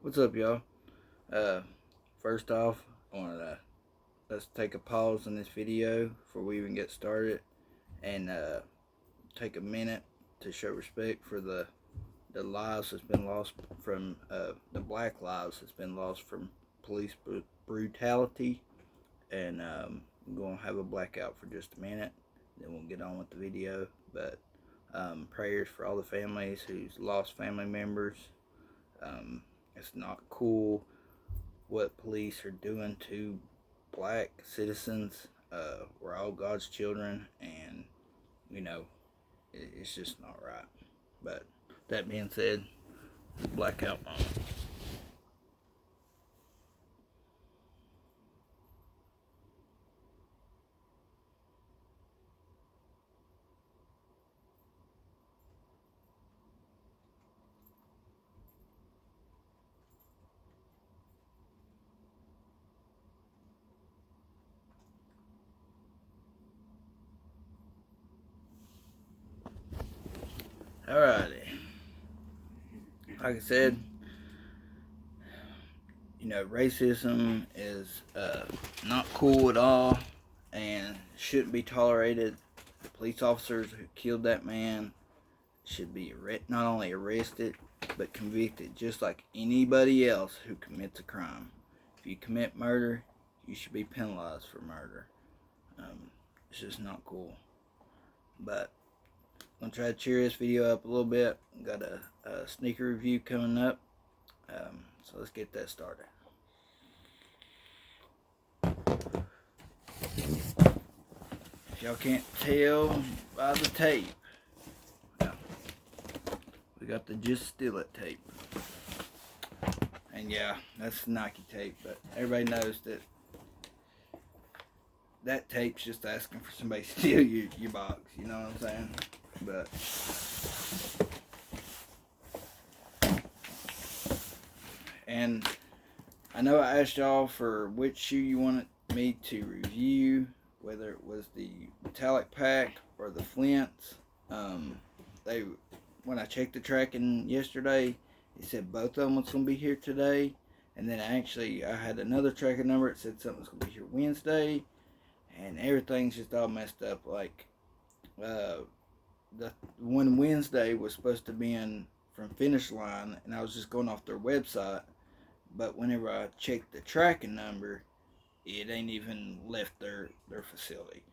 What's up, y'all? First off, I want to let's take a pause in this video before we even get started, and take a minute to show respect for the lives that's been lost from the black lives that's been lost from police brutality. And I'm gonna have a blackout for just a minute, then we'll get on with the video. But prayers for all the families who's lost family members. It's not cool what police are doing to black citizens. We're all God's children, and it's just not right. But that being said, blackout moment. Alrighty. Like I said, racism is not cool at all and shouldn't be tolerated. The police officers who killed that man should be not only arrested but convicted, just like anybody else who commits a crime. If you commit murder, you should be penalized for murder. It's just not cool. But I'm going to try to cheer this video up a little bit. Got a sneaker review coming up. So let's get that started. If y'all can't tell by the tape, we got the Just Steal It tape. And yeah, that's Nike tape, but everybody knows that tape's just asking for somebody to steal your box, you know what I'm saying? But and I know I asked y'all for which shoe you wanted me to review, whether it was the metallic pack or the Flints. When I checked the tracking yesterday, it said both of them was going to be here today, and then I had another tracking number. It said something was going to be here Wednesday, and everything's just all messed up. Like the one Wednesday was supposed to be in from Finish Line, and I was just going off their website, but whenever I checked the tracking number, it ain't even left their facility.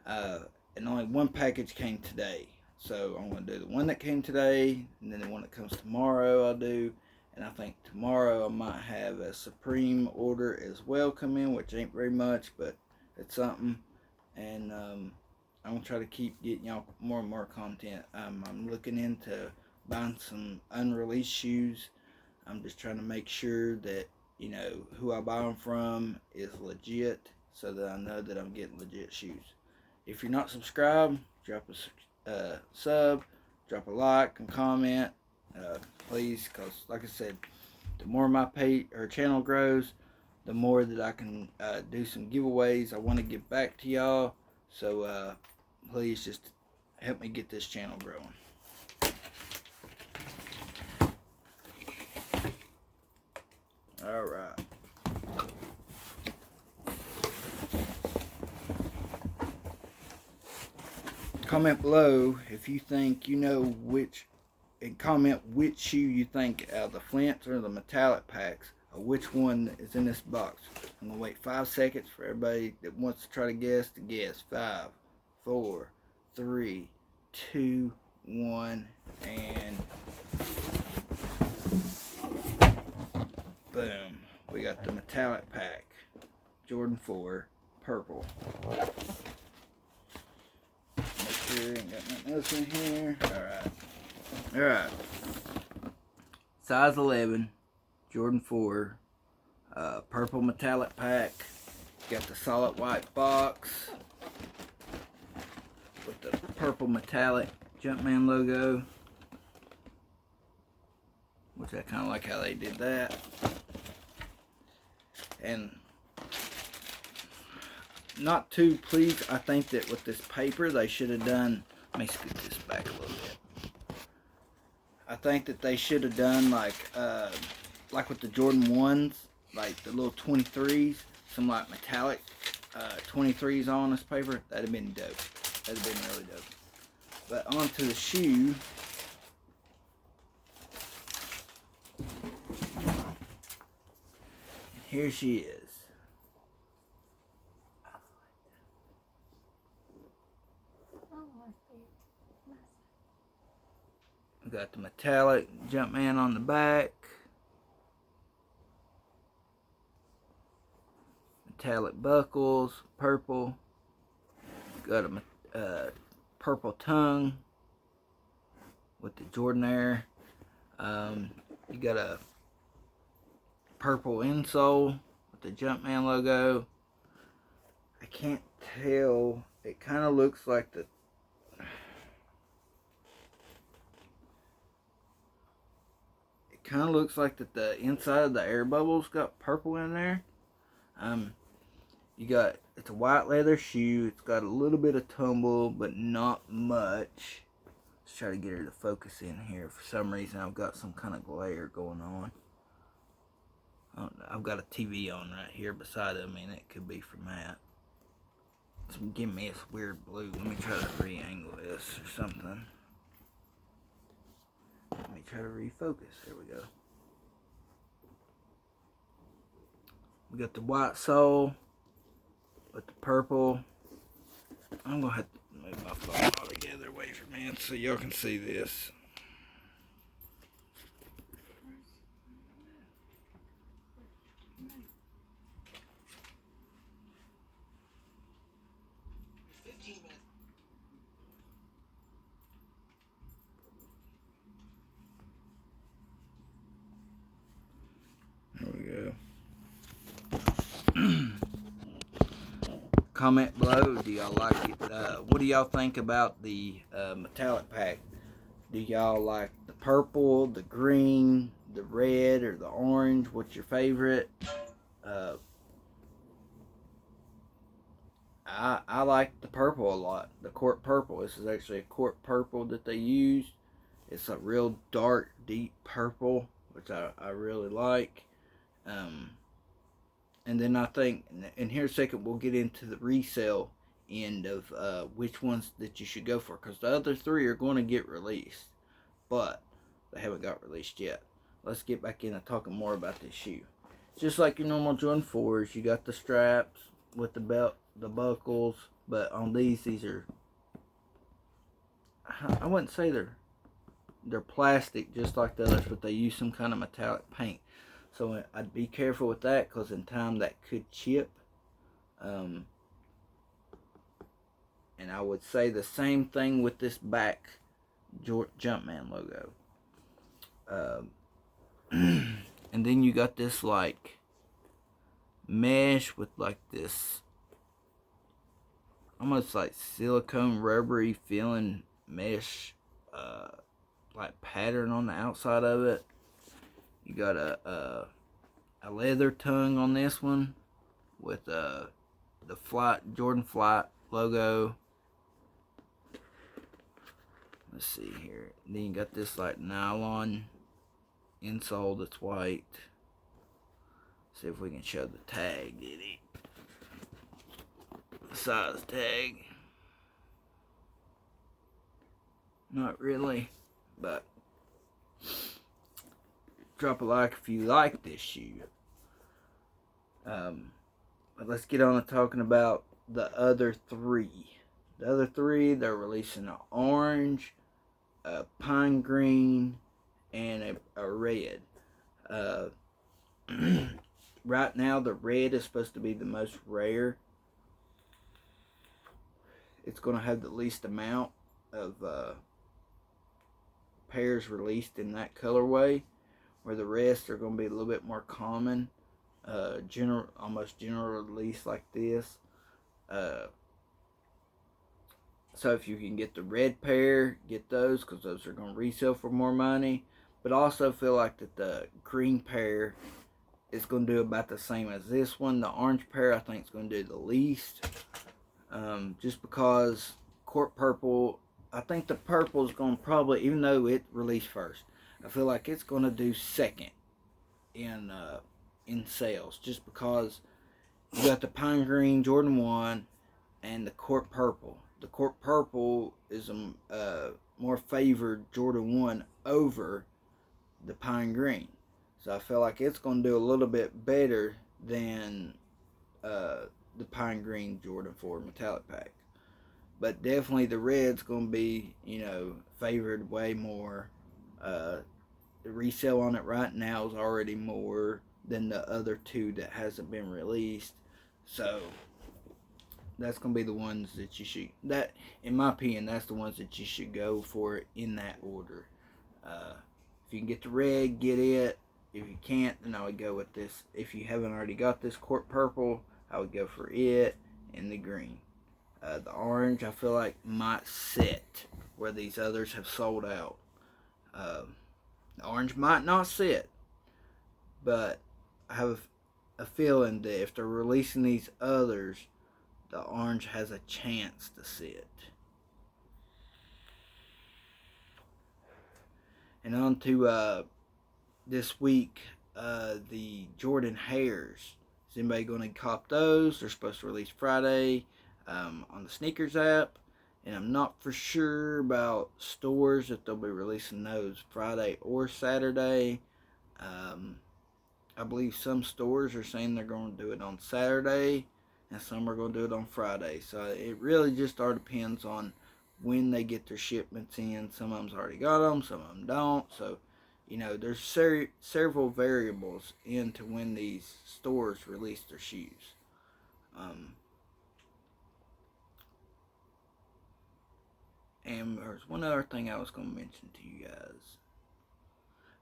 And only one package came today, so I'm going to do the one that came today, and then the one that comes tomorrow I'll do, and I think tomorrow I might have a Supreme order as well come in, which ain't very much, but it's something. And I'm going to try to keep getting y'all more and more content. I'm looking into buying some unreleased shoes. I'm just trying to make sure that, who I buy them from is legit, so that I know that I'm getting legit shoes. If you're not subscribed, drop a sub, drop a like and comment, please, because like I said, the more my channel grows, the more that I can do some giveaways. I want to give back to y'all, so please just help me get this channel growing. Alright. Comment below if you think you know and comment which shoe you think out of the Flints or the metallic packs, or which one is in this box. I'm going to wait 5 seconds for everybody that wants to try to guess to guess. 5, 4, 3, 2, 1, and boom. We got the metallic pack. Jordan 4, purple. Make sure I ain't got nothing else in here. Alright. Size 11, Jordan 4, purple metallic pack. Got the solid white box with the purple metallic Jumpman logo, which I kind of like how they did that. And not too pleased. I think that with this paper they should have done, let me scoot this back a little bit. I think that they should have done like like with the Jordan 1s, like the little 23s, some like metallic 23s on this paper, that'd have been dope. That'd have been really dope. But onto the shoe. Here she is. We got the metallic Jumpman on the back. Metallic buckles, purple. Got a purple tongue with the Jordan Air. You got a purple insole with the Jumpman logo. I can't tell. It kind of looks like the that the inside of the air bubbles got purple in there. It's a white leather shoe. It's got a little bit of tumble, but not much. Let's try to get her to focus in here. For some reason, I've got some kind of glare going on. I don't know. I've got a TV on right here beside it. I mean, it could be from that. It's giving me this weird blue. Let me try to re-angle this or something. Let me try to refocus. There we go. We got the white sole with the purple. I'm going to have to move my phone altogether away from me so y'all can see this. There we go. Comment below. Do y'all like it? What do y'all think about the metallic pack? Do y'all like the purple, the green, the red, or the orange? What's your favorite? I like the purple a lot. The court purple. This is actually a court purple that they used. It's a real dark, deep purple, which I really like. And then I think, and here in a second, we'll get into the resale end of which ones that you should go for. Because the other three are going to get released. But they haven't got released yet. Let's get back into talking more about this shoe. Just like your normal Jordan 4s, you got the straps with the belt, the buckles. But on these are, I wouldn't say they're plastic just like the others, but they use some kind of metallic paint. So I'd be careful with that because in time that could chip. And I would say the same thing with this back Jumpman logo. And then you got this like mesh with like this almost like silicone rubbery feeling mesh like pattern on the outside of it. You got a leather tongue on this one with the Jordan Flight logo. Let's see here. Then you got this like nylon insole that's white. See if we can show the tag, Diddy. The size tag. Not really, but drop a like if you like this shoe. But let's get on to talking about the other three. The other three, they're releasing an orange, a pine green, and a red. Right now, the red is supposed to be the most rare. It's going to have the least amount of pairs released in that colorway, where the rest are going to be a little bit more common, almost general release like this. So if you can get the red pair, get those because those are going to resell for more money. But I also feel like that the green pair is going to do about the same as this one. The orange pair I think is going to do the least. Just because court purple, I think the purple is going to probably, even though it released first, I feel like it's going to do second in sales, just because you got the Pine Green Jordan 1 and the Court Purple. The Court Purple is a more favored Jordan 1 over the Pine Green. So I feel like it's going to do a little bit better than the Pine Green Jordan 4 Metallic Pack. But definitely the red's going to be, favored way more. The resale on it right now is already more than the other two that hasn't been released. So that's going to be the ones that you should, that in my opinion, that's the ones that you should go for in that order. If you can get the red, get it. If you can't, then I would go with this. If you haven't already got this Court Purple, I would go for it and the green. The orange, I feel like, might sit where these others have sold out. The orange might not sit, but I have a feeling that if they're releasing these others, the orange has a chance to sit. And on to this week, the Jordan Hairs. Is anybody going to cop those? They're supposed to release Friday on the sneakers app. And I'm not for sure about stores if they'll be releasing those Friday or Saturday. I believe some stores are saying they're going to do it on Saturday, and some are going to do it on Friday. So it really just all depends on when they get their shipments in. Some of them's already got them, some of them don't. So, there's several variables into when these stores release their shoes. And there's one other thing I was going to mention to you guys.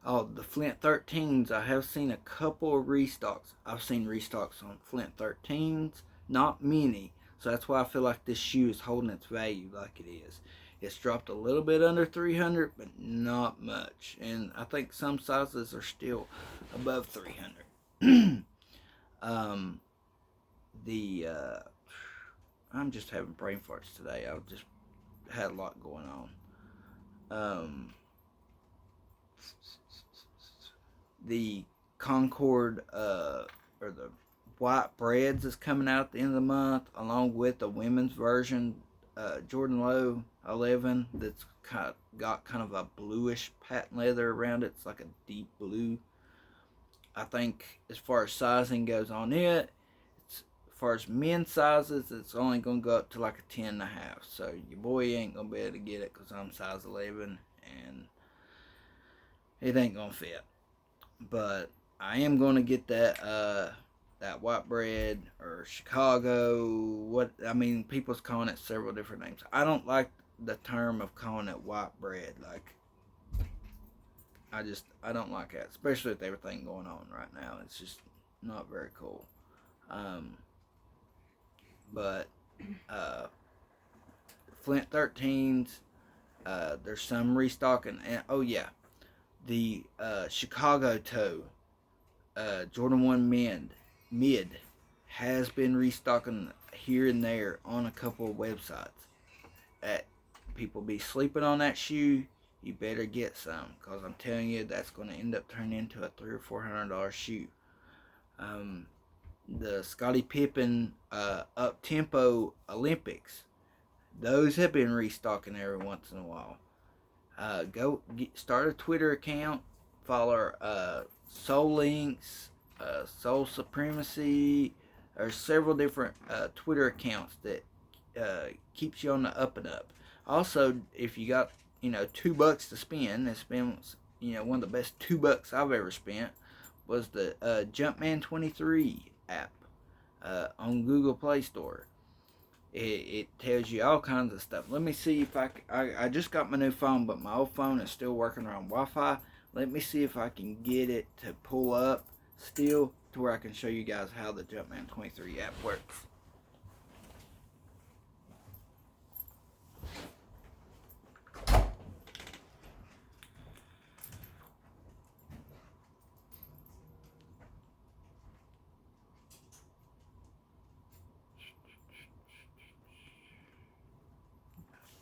Oh, the Flint 13s. I have seen a couple of restocks. I've seen restocks on Flint 13s. Not many. So that's why I feel like this shoe is holding its value like it is. It's dropped a little bit under 300, but not much. And I think some sizes are still above 300. I'm just having brain farts today. I've just had a lot going on. The Concord or the White Breads is coming out at the end of the month, along with the women's version, Jordan Low 11, that's got kind of a bluish patent leather around it. It's like a deep blue. I think as far as sizing goes on it, as far as men's sizes, it's only going to go up to like a 10.5. So your boy ain't going to be able to get it because I'm size 11 and it ain't going to fit. But I am going to get that white bread or Chicago. People's calling it several different names. I don't like the term of calling it white bread. Like, I don't like that, especially with everything going on right now. It's just not very cool. But Flint 13s, there's some restocking, and oh yeah, the Chicago toe Jordan 1 mid has been restocking here and there on a couple of websites. People be sleeping on that shoe. You better get some, because I'm telling you, that's going to end up turning into a $300 or $400 shoe. The Scottie Pippen up tempo Olympics, those have been restocking every once in a while. Start a Twitter account, follow Soul Links, Soul Supremacy. There's several different Twitter accounts that keeps you on the up and up. Also, if you got $2 to spend, it's been one of the best $2 I've ever spent was the Jumpman 23 app on Google Play Store. It tells you all kinds of stuff. Let me see if I just got my new phone, but my old phone is still working around Wi-Fi. Let me see if I can get it to pull up still to where I can show you guys how the Jumpman 23 app works.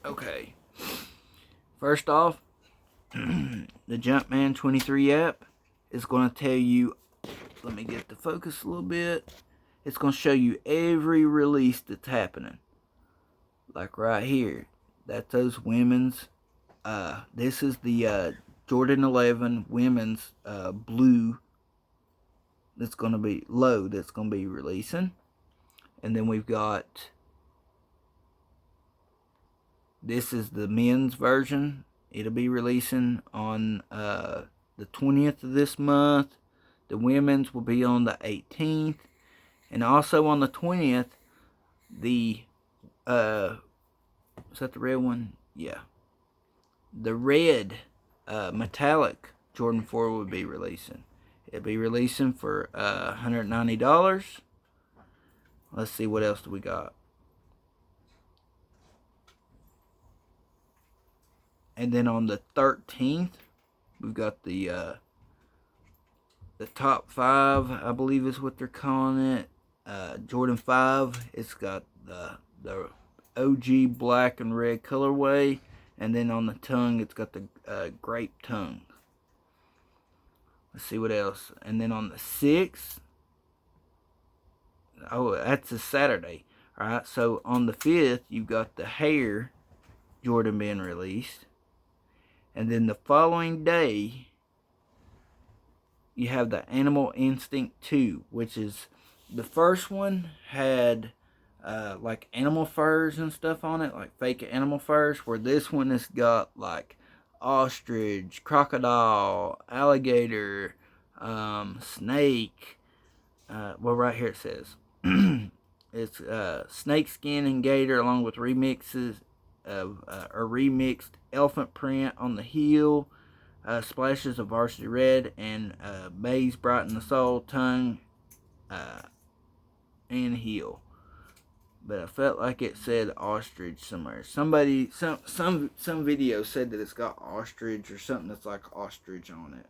Okay, first off, the Jumpman 23 app It's going to tell you, let me get the focus a little bit. It's going to show you every release that's happening. Like right here, that's those women's. This is the Jordan 11 women's blue that's going to be low, that's going to be releasing. And then we've got, this is the men's version. It'll be releasing on the 20th of this month. The women's will be on the 18th. And also on the 20th, the, is that the red one? Yeah. The red metallic Jordan 4 will be releasing. It'll be releasing for $190. Let's see, what else do we got? And then on the 13th, we've got the top 5, I believe is what they're calling it. Jordan 5. It's got the OG black and red colorway. And then on the tongue, it's got the grape tongue. Let's see what else. And then on the 6th, oh, that's a Saturday. Alright, so on the 5th, you've got the hair Jordan being released. And then the following day, you have the Animal Instinct 2, which is, the first one had like animal furs and stuff on it, like fake animal furs, where this one has got like ostrich, crocodile, alligator, snake. Well, right here it says it's snake skin and gator, along with remixes of a remixed elephant print on the heel, splashes of varsity red, and maize brighten the soul, tongue, and heel. But I felt like it said ostrich somewhere. Somebody, some video said that it's got ostrich or something that's like ostrich on it.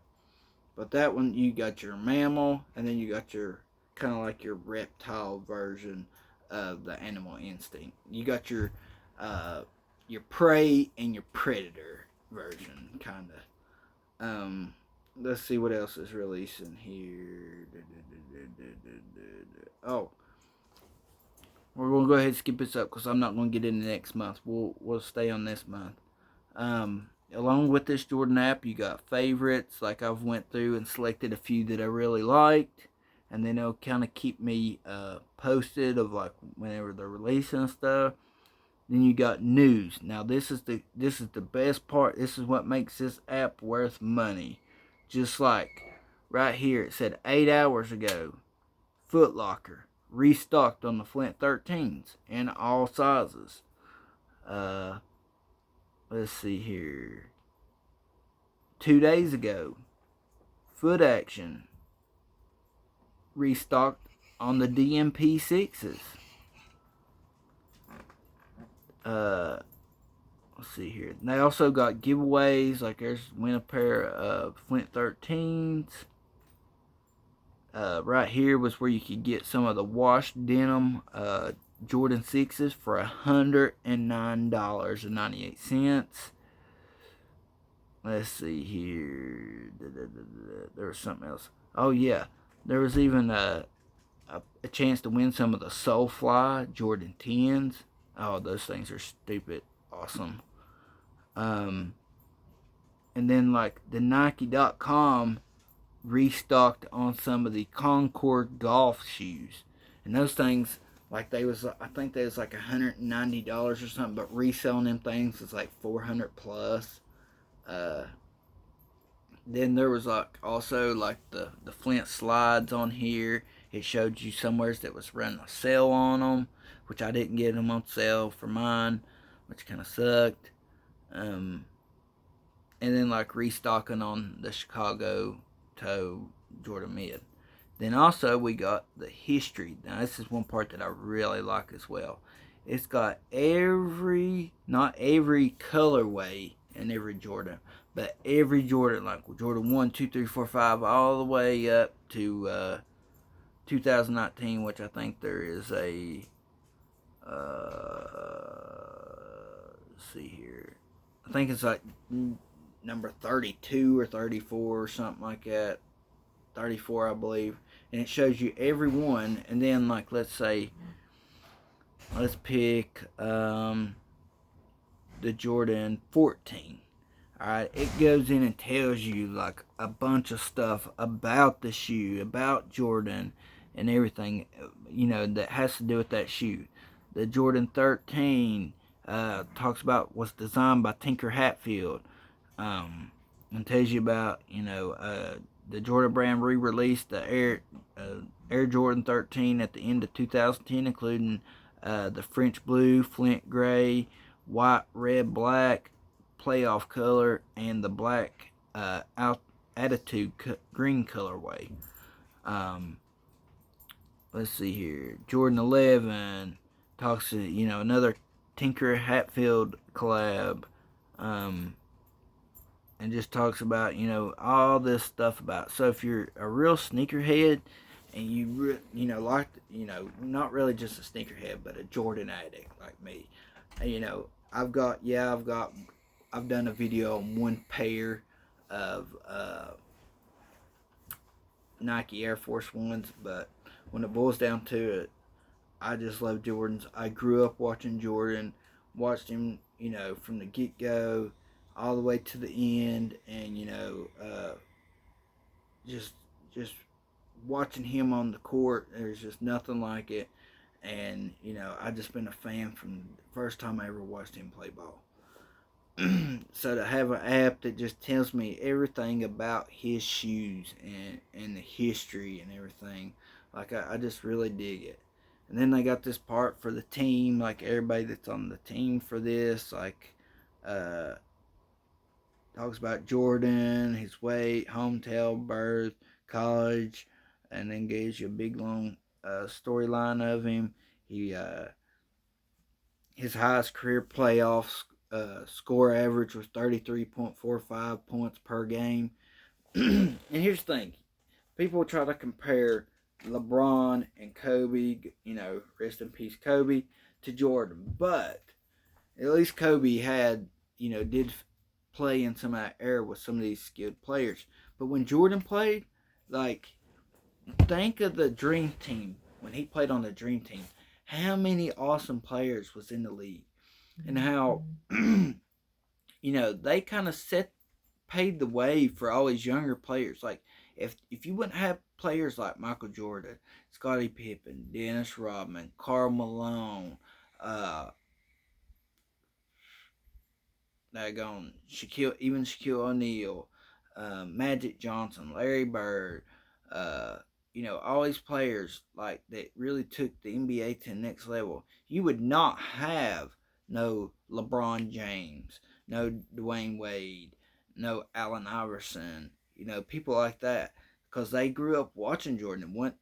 But that one, you got your mammal, and then you got your kind of like your reptile version of the Animal Instinct. You got your prey and your predator version, kind of. Let's see what else is releasing here. Oh, we're gonna go ahead and skip this up because I'm not gonna get into next month. We'll stay on this month. Along with this Jordan app, you got favorites. Like I've went through and selected a few that I really liked, and then it'll kind of keep me posted of like whenever they're releasing stuff. Then you got news. Now this is the best part. This is what makes this app worth money. Just like right here, it said 8 hours ago, Foot Locker restocked on the Flint 13s in all sizes. Let's see here. 2 days ago, Foot Action restocked on the DMP 6s. Let's see here. And they also got giveaways. Like there's win a pair of Flint 13s. Right here was where you could get some of the washed denim Jordan 6s for $109.98. Let's see here. There was something else. Oh yeah, there was even a chance to win some of the Soulfly Jordan 10s. Oh, those things are stupid awesome. And then like the Nike.com restocked on some of the Concord golf shoes, and those things, like I think they was like $190 or something, but reselling them things is like 400 plus. Then there was like also like the Flint slides on here. It showed you somewheres that was running a sale on them, which I didn't get them on sale for mine, which kind of sucked. And then like restocking on the Chicago Toe Jordan Mid. Then also we got the history. Now this is one part that I really like as well. It's got not every colorway in every Jordan, but every Jordan, like Jordan 1, 2, 3, 4, 5, all the way up to 2019, which I think there is a, let's see here. I think it's like number 32 or 34 or something like that. 34, I believe, and it shows you every one. And then, like, let's pick the Jordan 14. All right, it goes in and tells you like a bunch of stuff about the shoe, about Jordan, and everything, that has to do with that shoe. The Jordan 13 talks about was designed by Tinker Hatfield, and tells you about the Jordan brand re-released the Air Jordan 13 at the end of 2010, including the French blue, Flint gray, white, red, black, playoff color, and the black attitude green colorway. Let's see here. Jordan 11 talks to, another Tinker Hatfield collab. And just talks about, all this stuff about. So if you're a real sneakerhead and like, not really just a sneakerhead, but a Jordan addict like me, I've done a video on one pair of Nike Air Force Ones, but when it boils down to it, I just love Jordans. I grew up watching Jordan, watched him, from the get-go all the way to the end, and just watching him on the court, there's just nothing like it. And I just been a fan from the first time I ever watched him play ball. So to have an app that just tells me everything about his shoes and the history and everything, like I just really dig it. And then they got this part for the team, like everybody that's on the team for this, like talks about Jordan, his weight, hometown, birth, college, and then gives you a big long storyline of him. His highest career playoffs score average was 33.45 points per game. And here's the thing: people try to compare LeBron and Kobe, rest in peace, Kobe, to Jordan, but at least Kobe did play in some of that era with some of these skilled players. But when Jordan played, like, think of the Dream Team when he played on the Dream Team. How many awesome players was in the league, and how they kind of paved the way for all these younger players. Like if you wouldn't have players like Michael Jordan, Scottie Pippen, Dennis Rodman, Karl Malone, Shaquille O'Neal, Magic Johnson, Larry Bird, all these players like that really took the NBA to the next level. You would not have no LeBron James, no Dwayne Wade, no Allen Iverson, people like that, because they grew up watching Jordan and want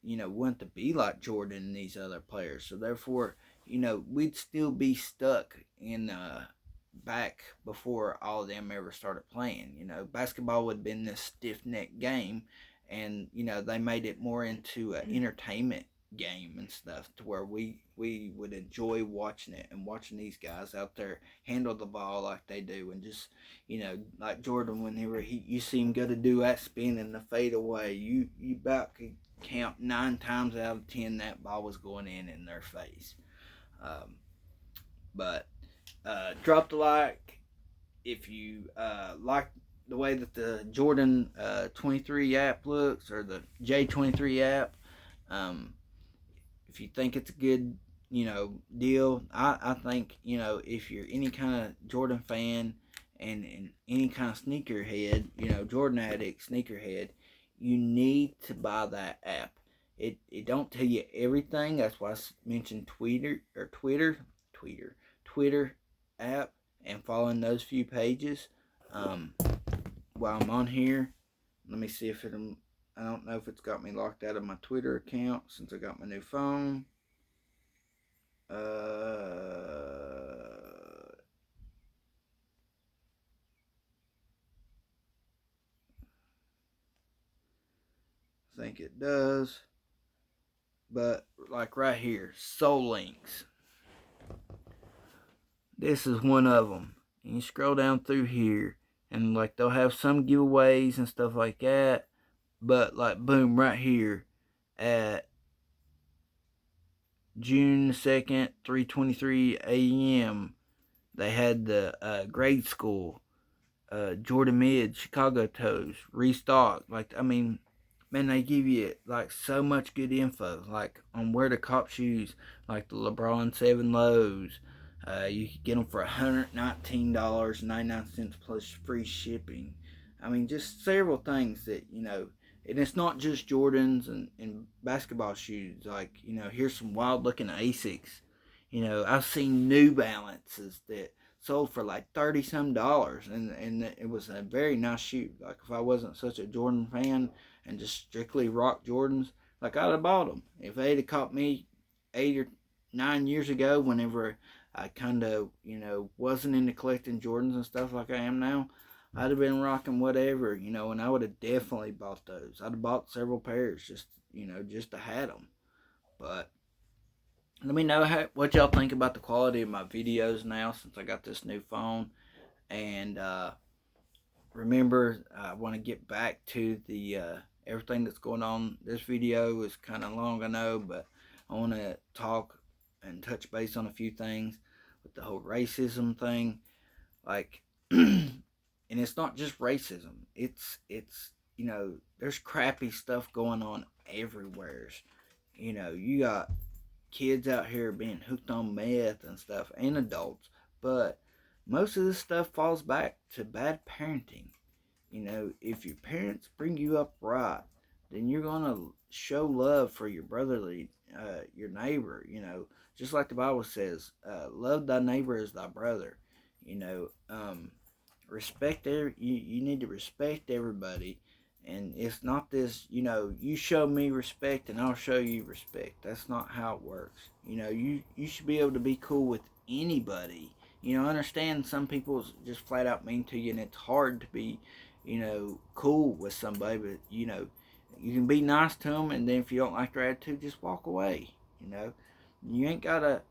to be like Jordan and these other players. So therefore, we'd still be stuck in back before all of them ever started playing. Basketball would have been this stiff-necked game, and they made it more into an entertainment game and stuff, to where we would enjoy watching it and watching these guys out there handle the ball like they do, and just like Jordan, whenever you see him go to do that spin and the fade away, you about could count 9 times out of 10 that ball was going in their face. But drop the like if you like the way that the Jordan 23 app looks, or the J23 app. If you think it's a good deal, I think if you're any kind of Jordan fan and any kind of sneakerhead, Jordan addict, sneakerhead, you need to buy that app. It don't tell you everything. That's why I mentioned Twitter app, and following those few pages. While I'm on here, let me see if I don't know if it's got me locked out of my Twitter account since I got my new phone. I think it does. But like right here, Soul Links. This is one of them. And you scroll down through here, and like they'll have some giveaways and stuff like that. But like boom, right here at June 2nd, 3:23 a.m. they had the grade school Jordan Mid, Chicago Toes, restock. Like, I mean, man, they give you like so much good info, like on where to cop shoes, like the LeBron 7 lows. You could get them for $119.99 plus free shipping. I mean, just several things that, and it's not just Jordans and basketball shoes. Like, here's some wild looking Asics. I've seen New Balances that sold for like 30 some dollars, and it was a very nice shoe. Like, if I wasn't such a Jordan fan and just strictly rock Jordans, like, I'd have bought them. If they'd have caught me 8 or 9 years ago, whenever I kind of wasn't into collecting Jordans and stuff like I am now, I'd have been rocking whatever, and I would have definitely bought those. I'd have bought several pairs just to have them. But let me know what y'all think about the quality of my videos now, since I got this new phone. And remember, I want to get back to the everything that's going on. This video is kind of long, I know, but I want to talk and touch base on a few things with the whole racism thing. Like, and it's not just racism. It's there's crappy stuff going on everywhere. You got kids out here being hooked on meth and stuff, and adults, but most of this stuff falls back to bad parenting. If your parents bring you up right, then you're gonna show love for your brotherly, your neighbor. Just like the Bible says, love thy neighbor as thy brother. Respect you need to respect everybody, and it's not this, you show me respect and I'll show you respect. That's not how it works. You should be able to be cool with anybody. I understand some people just flat out mean to you, and it's hard to be, cool with somebody, but you can be nice to them, and then if you don't like their attitude, just walk away. You ain't gotta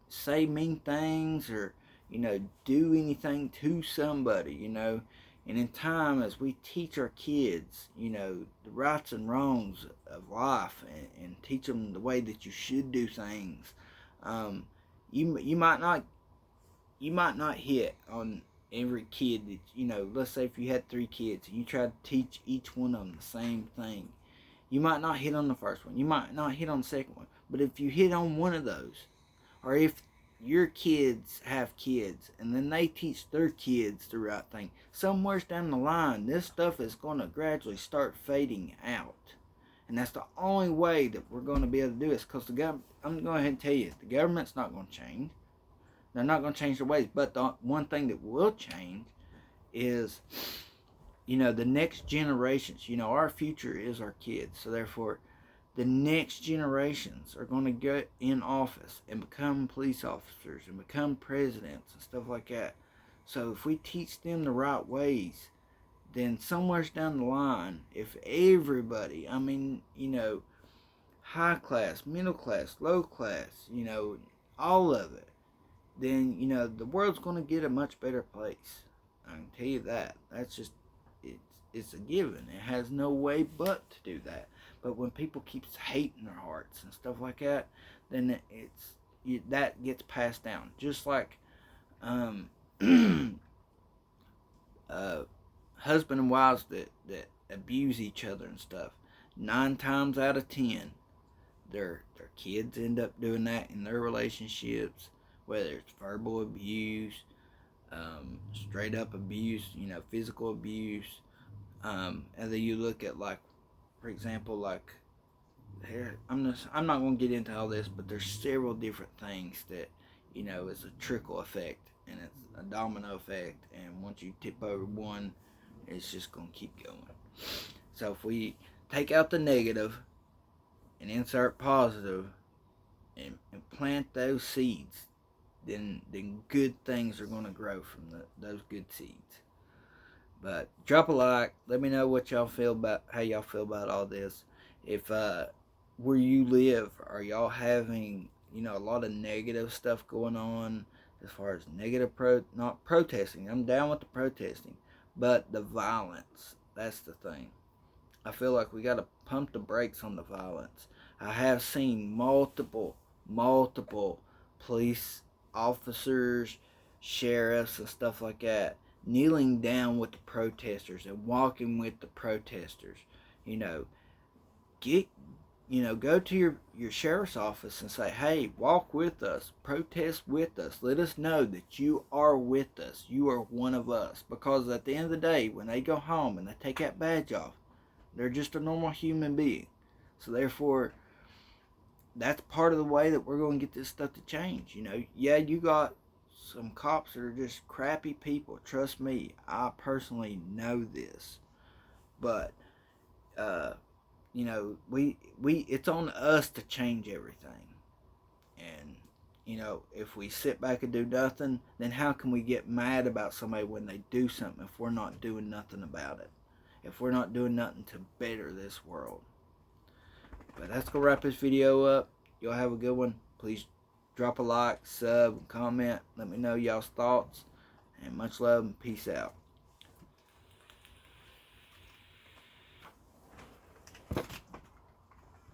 say mean things or do anything to somebody. And in time, as we teach our kids, the rights and wrongs of life, and teach them the way that you should do things, um, you might not hit on every kid that Let's say if you had 3 kids and you try to teach each one of them the same thing, you might not hit on the first one, you might not hit on the second one, but if you hit on one of those, or if your kids have kids and then they teach their kids the right thing, somewhere down the line this stuff is going to gradually start fading out. And that's the only way that we're going to be able to do this, because the government, I'm going to go ahead and tell you, the government's not going to change. They're not going to change their ways. But the one thing that will change is, the next generations. Our future is our kids. So therefore, the next generations are going to get in office and become police officers and become presidents and stuff like that. So if we teach them the right ways, then somewhere down the line, if everybody, high class, middle class, low class, all of it, then the world's going to get a much better place. I can tell you that. That's just it's a given. It has no way but to do that. But when people keeps hating their hearts and stuff like that, then that gets passed down. Just like husband and wives that abuse each other and stuff. 9 times out of 10, their kids end up doing that in their relationships, whether it's verbal abuse, straight up abuse, physical abuse. And then you look at, like, for example, like, here, I'm not going to get into all this, but there's several different things that is a trickle effect, and it's a domino effect, and once you tip over one, it's just going to keep going. So if we take out the negative and insert positive, and plant those seeds, then good things are going to grow from those good seeds. But drop a like. Let me know what y'all feel about, how y'all feel about all this. If where you live, are y'all having a lot of negative stuff going on as far as negative not protesting? I'm down with the protesting, but the violence. That's the thing. I feel like we got to pump the brakes on the violence. I have seen multiple police officers, sheriffs, and stuff like that kneeling down with the protesters and walking with the protesters. You know, get go to your sheriff's office and say, hey, walk with us, protest with us, let us know that you are with us, you are one of us. Because at the end of the day, when they go home and they take that badge off, they're just a normal human being. So therefore, that's part of the way that we're going to get this stuff to change. Yeah, you got some cops that are just crappy people. Trust me, I personally know this. But we it's on us to change everything. And if we sit back and do nothing, then how can we get mad about somebody when they do something if we're not doing nothing about it? If we're not doing nothing to better this world. But that's gonna wrap this video up. Y'all have a good one. Please drop a like, sub, comment. Let me know y'all's thoughts. And much love and peace out.